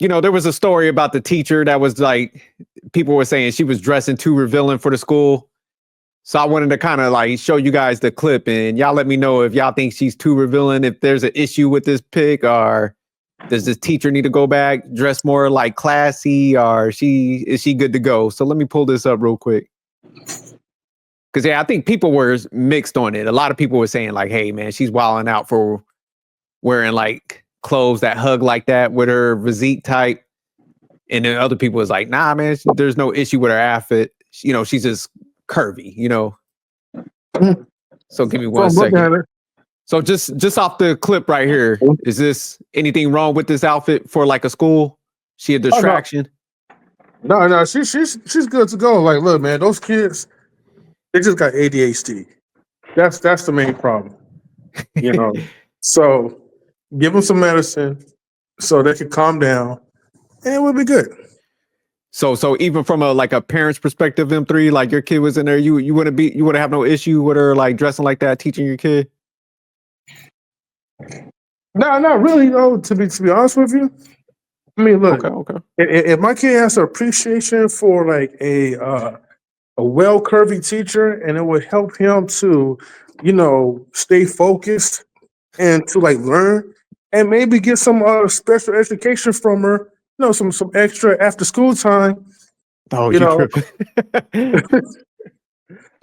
there was a story about the teacher that was like, people were saying she was dressing too revealing for the school. So I wanted to kind of like show you guys the clip, and y'all let me know if y'all think she's too revealing, if there's an issue with this pic, or does this teacher need to go back, dress more like classy, or is she good to go? So let me pull this up real quick. Because I think people were mixed on it. A lot of people were saying like, hey man, she's wilding out for wearing like clothes that hug like that with her physique type. And then other people was like, nah, man, there's no issue with her outfit. She's just curvy, So give me one second. So just off the clip right here, is this anything wrong with this outfit for like a school? She a distraction? No, she's good to go. Like, look, man, those kids, they just got ADHD. That's the main problem. So give them some medicine so they can calm down, and we'll be good. So even from a parent's perspective, M3, like your kid was in there, you wouldn't have no issue with her like dressing like that, teaching your kid? No, not really. Though, to be honest with you, I mean, look, okay. If my kid has an appreciation for like a well curvy teacher, and it would help him to, stay focused and to like learn, and maybe get some special education from her. Some extra after school time. Oh, you tripping?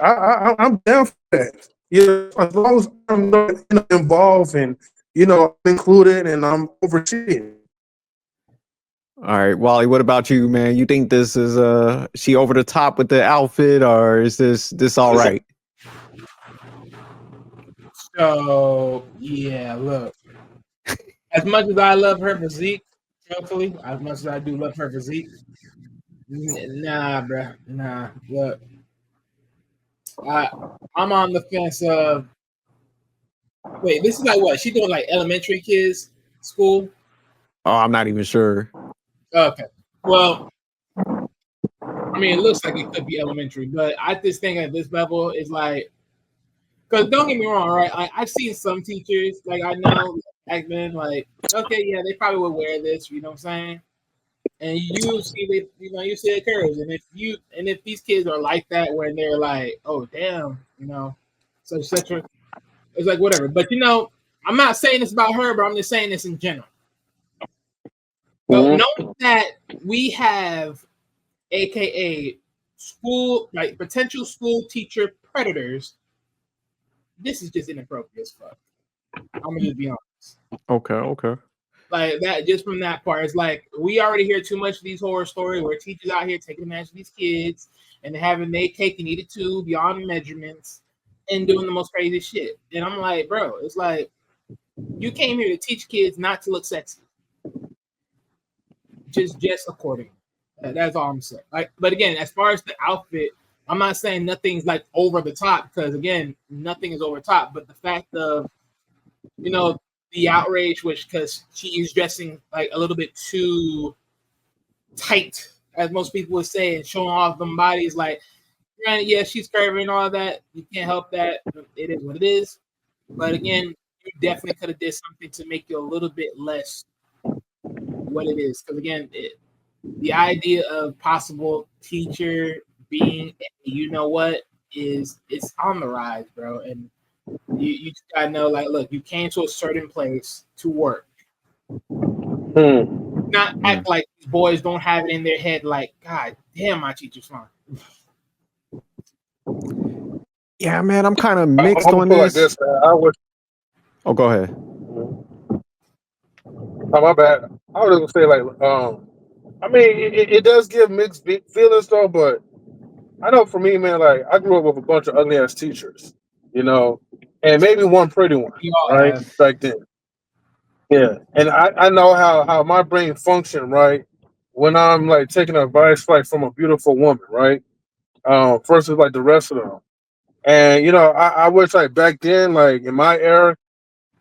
I'm down for that. As long as I'm not involved and included and I'm overseeing. All right, Wally, what about you, man? You think this is she over the top with the outfit, or is this all right? So yeah, look. As much as I love her physique, truthfully, as much as I do love her physique, nah, bruh, nah. Look, I'm on the fence of. Wait, this is like what? She doing like elementary kids school? Oh, I'm not even sure. Okay. Well, I mean, it looks like it could be elementary, but I just think at this level is like, because don't get me wrong, right? I've seen some teachers, like I know back then, like, okay, yeah, they probably would wear this, you know what I'm saying? And you see you see it curves, and if these kids are like that, when they're like, oh damn, so etc. It's like whatever. But I'm not saying this about her, but I'm just saying this in general. So knowing that we have, AKA school, like potential school teacher predators, this is just inappropriate as fuck. I'm gonna just be honest. Okay. Like that, just from that part, it's like we already hear too much of these horror stories where teachers out here taking advantage of these kids and having their cake and eat it too beyond measurements and doing the most crazy shit. And I'm like, bro, it's like you came here to teach kids not to look sexy. Just accordingly. That's all I'm saying. Like, but again, as far as the outfit, I'm not saying nothing's like over the top, because again, nothing is over the top. But the fact of, the outrage, because she is dressing like a little bit too tight, as most people would say, and showing off them bodies. Like, granted, yeah, she's curvy and all that. You can't help that. It is what it is. But again, you definitely could have did something to make you a little bit less what it is. Because again, the idea of possible teacher being, it's on the rise, bro. And you just gotta know, like, look, you came to a certain place to work. Not act like these boys don't have it in their head, like, God damn, my teacher's fine. Yeah, man, I'm kind of mixed on this. Like this, man. Oh, go ahead. Oh, my bad. I was just gonna say, like, I mean, it does give mixed feelings though, but I know for me, man, like I grew up with a bunch of ugly ass teachers, and maybe one pretty one, right? Back then. Yeah. And I know how my brain functioned, right? When I'm like taking advice like from a beautiful woman, right? Versus like the rest of them. And I wish like back then, like in my era,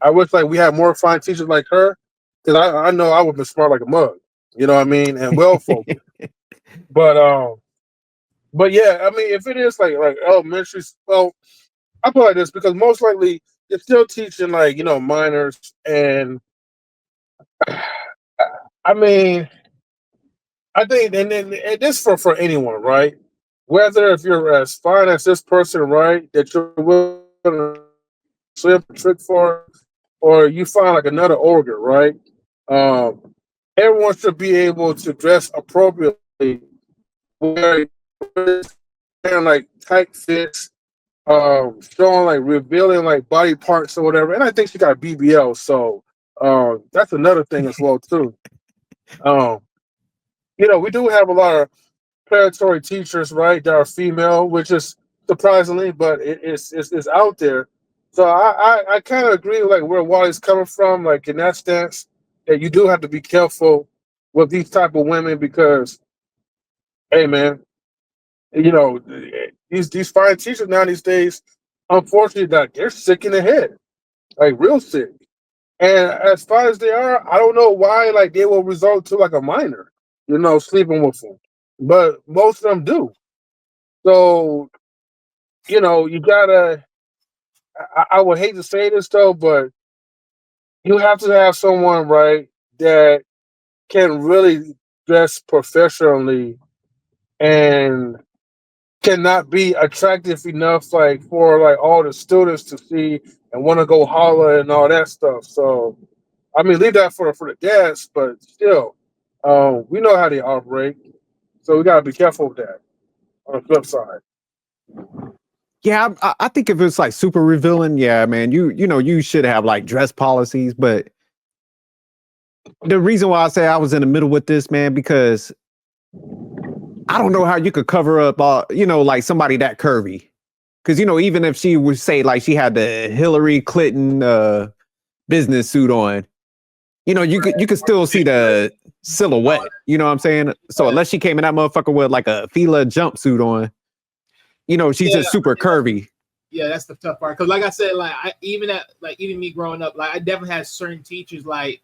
I wish like we had more fine teachers like her. Because I know I would have been smart like a mug. You know what I mean? And well focused. But yeah, I mean, if it is like elementary, well, I put it like this because most likely you're still teaching like minors, and I mean, I think, and this for anyone, right? Whether if you're as fine as this person, right, that you're willing to slip a trick for, or you find like another organ, right? Um, Everyone should be able to dress appropriately, wearing like tight fits, showing like revealing like body parts or whatever. And I think she got BBL, so that's another thing as well too. Um, we do have a lot of predatory teachers, right, that are female, which is surprisingly, but it's out there. So I kind of agree with like where Wally's coming from, like in that stance, that you do have to be careful with these type of women because, hey man, you know these fine teachers now these days, unfortunately, that they're sick in the head, like real sick. And as far as they are, I don't know why like they will resort to like a minor, sleeping with them, but most of them do. So you gotta. I would hate to say this though, but you have to have someone right that can really dress professionally and cannot be attractive enough like for like all the students to see and want to go holler and all that stuff. So I mean, leave that for the dads, but still, we know how they operate, so we gotta be careful with that. On the flip side, Yeah, I think if it's like super revealing, yeah, man, you should have like dress policies. But the reason why I say I was in the middle with this, man, because I don't know how you could cover up, like somebody that curvy. Because even if she would say like she had the Hillary Clinton business suit on, you could still see the silhouette. You know what I'm saying? So unless she came in that motherfucker with like a Fila jumpsuit on, she's Yeah, just super curvy. yeah, that's the tough part. Because like I said, like even me growing up, like I definitely had certain teachers like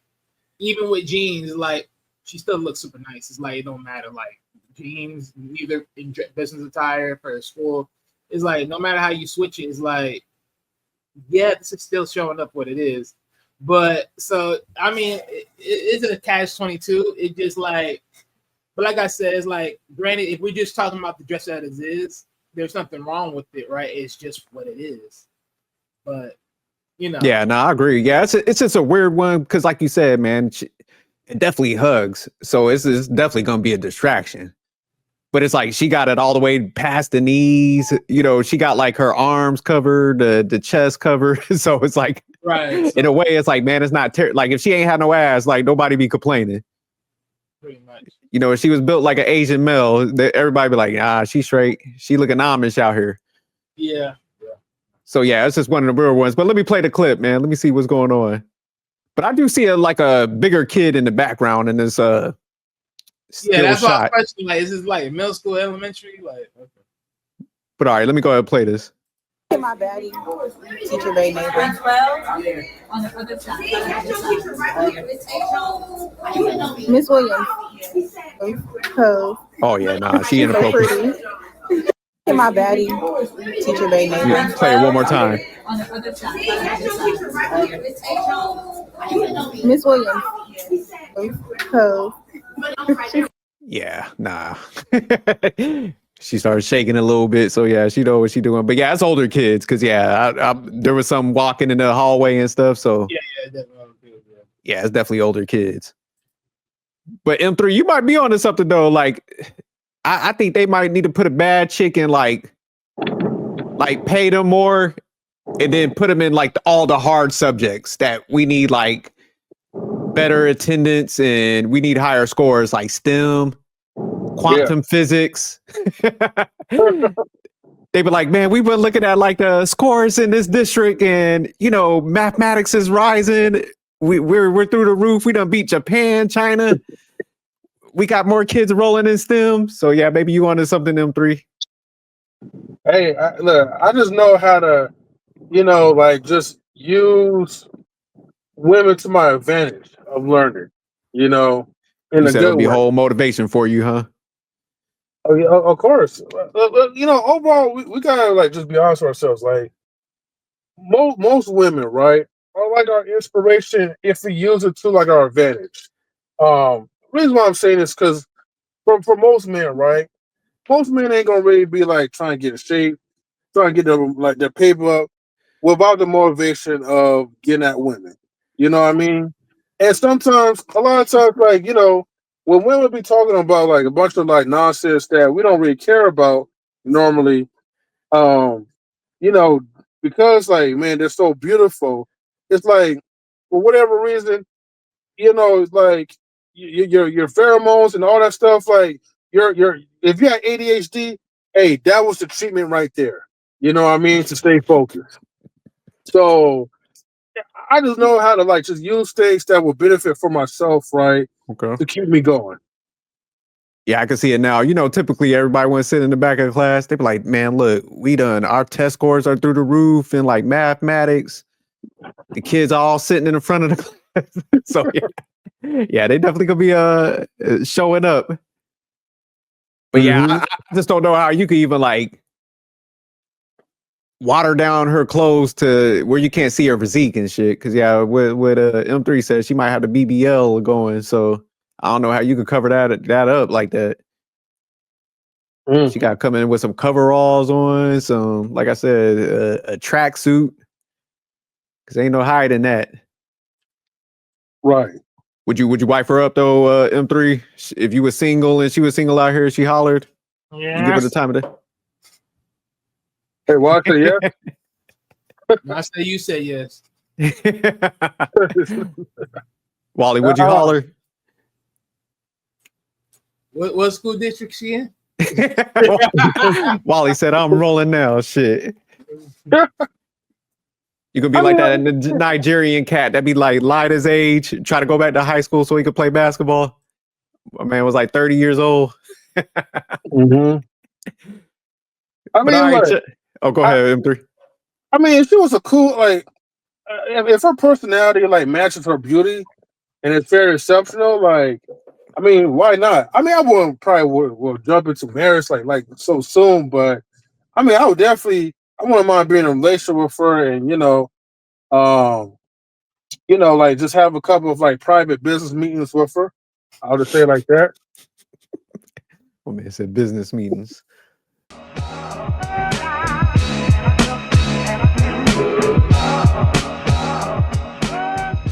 even with jeans, like she still looks super nice. It's like it don't matter. Like jeans, neither in business attire for school. It's like no matter how you switch it, it's like yeah, this is still showing up what it is. But so I mean, it's a catch-22. It just like, but like I said, it's like granted, if we're just talking about the dress as it is, there's nothing wrong with it, right? It's just what it is. But Yeah, no, I agree. Yeah, it's just a weird one because, like you said, man, it definitely hugs. So it's definitely gonna be a distraction. But it's like she got it all the way past the knees. She got like her arms covered, the chest covered. So it's like, right. So, in a way, it's like, man, it's not like if she ain't had no ass, like nobody be complaining. pretty much. If she was built like an Asian male, everybody be like, ah, she straight. She looking Amish out here. Yeah. So yeah, it's just one of the real ones. But let me play the clip, man. Let me see what's going on. But I do see like a bigger kid in the background in this still Yeah, that's why I shot. was questioning. Like, is this like middle school, elementary? Like, okay. But all right, let me go ahead and play this. My baddie, teacher, very neighbor. Miss Williams. Oh yeah, nah, she She's so inappropriate. pretty. My baddie, teacher, very neighbor. Play it one more time. Miss Williams. Yeah, nah. She started shaking a little bit, so yeah, she know what she doing. But yeah, it's older kids, because yeah, there was some walking in the hallway and stuff. So Yeah, definitely. Yeah, it's definitely older kids. But M3, you might be onto something though. Like, I think they might need to put a bad chick in, like pay them more, and then put them in like all the hard subjects that we need, like better attendance, and we need higher scores, like STEM, quantum physics. They be like, man, we were looking at like the scores in this district, and mathematics is rising. We're through the roof. We done beat Japan, China. We got more kids rolling in STEM. So yeah, maybe you wanted something, M3. Hey, look, I just know how to, like just use women to my advantage of learning, in You a said it would good be way. whole motivation for you, huh? Oh, yeah, of course. Overall, we gotta like just be honest with ourselves. Like most women, right, are like our inspiration if we use it to like our advantage. Reason why I'm saying this because for most men, right? Most men ain't gonna really be like trying to get in shape, trying to get their paper up without the motivation of getting at women. You know what I mean? And sometimes, a lot of times, like, when women be talking about like a bunch of like nonsense that we don't really care about normally, um, you know, because like, man, they're so beautiful. It's like, for whatever reason, it's like your pheromones and all that stuff. Like, your if you had ADHD, hey, that was the treatment right there. You know what I mean? To stay focused. So I just know how to like just use things that will benefit for myself, right, Okay. to keep me going. Yeah, I can see it now. Typically everybody wants to sit in the back of the class. They be like, man, look, our test scores are through the roof in like mathematics. The kids are all sitting in the front of the class. So yeah, they definitely gonna be showing up. But yeah, I just don't know how you could even like water down her clothes to where you can't see her physique and shit. Cause yeah, what M3 said, she might have the BBL going. So I don't know how you could cover that up like that. She got to come in with some coveralls on, some, like I said, a tracksuit. Cause ain't no hiding that. Right. Would you wife her up though, M3? If you were single and she was single out here, she hollered. Yeah. You give her the time of day. Hey, well, I say yes. I say you say yes. Wally, would you holler? What school district she in? Wally said, "I'm rolling now." Shit. You could be like that Nigerian cat that be like lied his age, try to go back to high school so he could play basketball. My man was like 30 years old. I mean, go ahead, M3. I mean, if she was a cool, like, if her personality like matches her beauty and it's very exceptional, like, I mean, why not? I mean, I would jump into marriage like so soon, but I mean, I wouldn't mind being in a relationship with her, and like just have a couple of like private business meetings with her. I would say like that. Oh man, said business meetings.